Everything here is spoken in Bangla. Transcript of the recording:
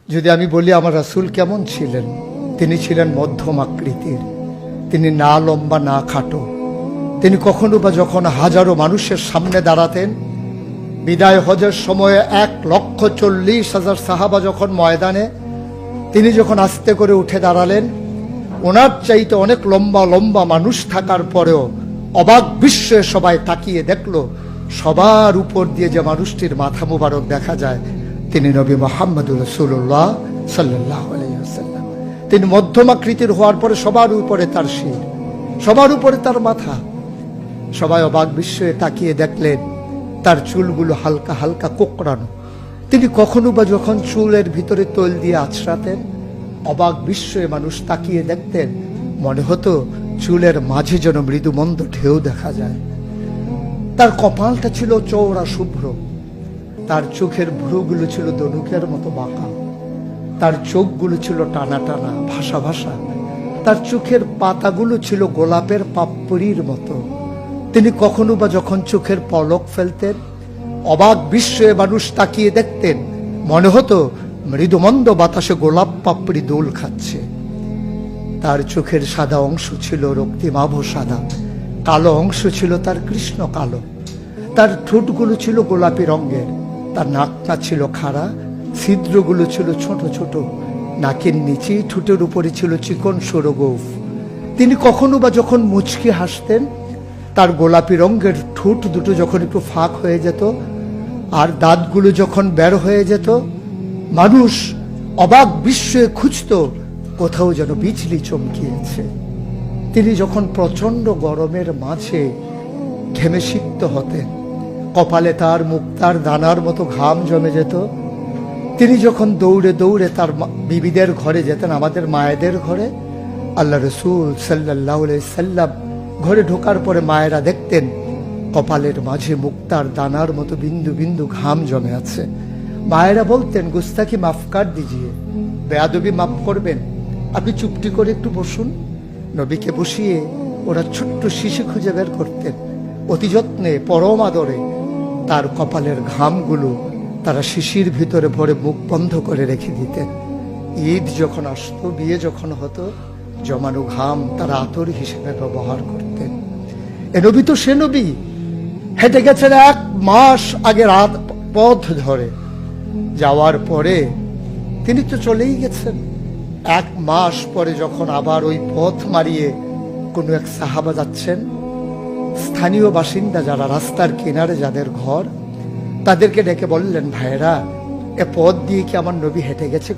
যদি আমি বলি আমার রাসূল কেমন ছিলেন, তিনি ছিলেন মধ্যম আকৃতির। তিনি না লম্বা না খাটো। তিনি কখনো বা যখন হাজারো মানুষের সামনে দাঁড়াতেন, বিদায় হজের সময়ে 1,40,000 সাহাবা যখন ময়দানে, তিনি যখন আস্তে করে উঠে দাঁড়ালেন, ওনার চাইতে অনেক লম্বা লম্বা মানুষ থাকার পরেও অবাক বিস্ময়ে সবাই তাকিয়ে দেখলো সবার উপর দিয়ে যে মানুষটির মাথা মুবারক দেখা যায়, তিনি নবী মুহাম্মদুর রাসূলুল্লাহ সাল্লাল্লাহু আলাইহি ওয়াসাল্লাম। তিনি মধ্যমাকৃতির হওয়ার পরে সবার উপরে তার শির, সবার উপরে তার মাথা। সবাই অবাক বিস্ময়ে তাকিয়ে দেখলেন তার চুলগুলো হালকা হালকা কোঁকড়ানো। তিনি কখনো বা যখন চুলের ভিতরে তৈল দিয়ে আছড়াতেন, অবাক বিস্ময়ে মানুষ তাকিয়ে দেখতেন, মনে হতো চুলের মাঝে যেন মৃদুমন্দ ঢেউ দেখা যায়। তার কপালটা ছিল চওড়া শুভ্র, তার চোখের ভ্রুগুলো ছিল ধনুকের মতো বাঁকা, তার চোখগুলো ছিল টানা টানা ভাসা ভাসা, তার চোখের পাতাগুলো ছিল গোলাপের পাপড়ির মতো। তিনি কখনো বা যখন চোখের পলক ফেলতেন, অবাক বিস্ময়ে মানুষ তাকিয়ে দেখতেন, মনে হতো মৃদুমন্দ বাতাসে গোলাপ পাপড়ি দোল খাচ্ছে। তার চোখের সাদা অংশ ছিল রক্তিমাভ সাদা, কালো অংশ ছিল তার কৃষ্ণ কালো। তার ঠোঁটগুলো ছিল গোলাপি রঙের, তার নাকটা ছিল খাড়া, ছিদ্রগুলো ছিল ছোট ছোট, নাকের নিচে ঠোঁটের উপরে ছিল চিকন সরু গোঁফ। তিনি কখনো বা যখন মুচকি হাসতেন, তার গোলাপি রঙের ঠোঁট দুটো যখন একটু ফাঁক হয়ে যেত আর দাঁতগুলো যখন বের হয়ে যেত, মানুষ অবাক বিস্ময়ে খুঁজত কোথাও যেন বিজলি চমকিয়েছে। তিনি যখন প্রচন্ড গরমের মাঝে ঘেমে সিক্ত হতেন, কপালে তার মুক্তার দানার মতো ঘাম জমে যেত। তিনি যখন দৌড়ে দৌড়ে তার বিবিদের ঘরে যেতেন, আমাদের মায়েদের ঘরে, আল্লাহ রাসূল সাল্লাল্লাহু আলাইহি সাল্লাম ঘরে ঢোকার পরে মায়েরা দেখতেন কপালের মাঝে মুক্তার দানার মতো বিন্দু বিন্দু ঘাম জমে আছে। মায়েরা বলতেন, গুস্তাখি মাফ কর দিজিয়ে, বেয়াদবি মাফ করবেন, আপনি চুপটি করে একটু বসুন। নবীকে বসিয়ে ওরা ছোট্ট শিশু খুঁজে বের করতেন, অতি যত্নে পরম আদরে তার কপালের ঘামগুলো তারা শিশির ভিতরে ভরে মুখ বন্ধ করে রেখে দিতেন। ঈদ যখন আসতো, বিয়ে যখন হতো, জমানো ঘাম তারা আতর হিসেবে ব্যবহার করতেন। এ নবী তো সে নবী, হেঁটে গেছেন 1 মাস আগে রাত পথ ধরে, যাওয়ার পরে তিনি তো চলেই গেছেন। 1 মাস পরে যখন আবার ওই পথ মারিয়ে কোনো এক সাহাবা যাচ্ছেন, স্থানীয় বাসিন্দা যারা রাস্তার কিনারে যাদের ঘর, তাদেরকে ডেকে বললেন, ভাইরা, এ পথ দিয়ে কি আমার নবী হেঁটে গেছে?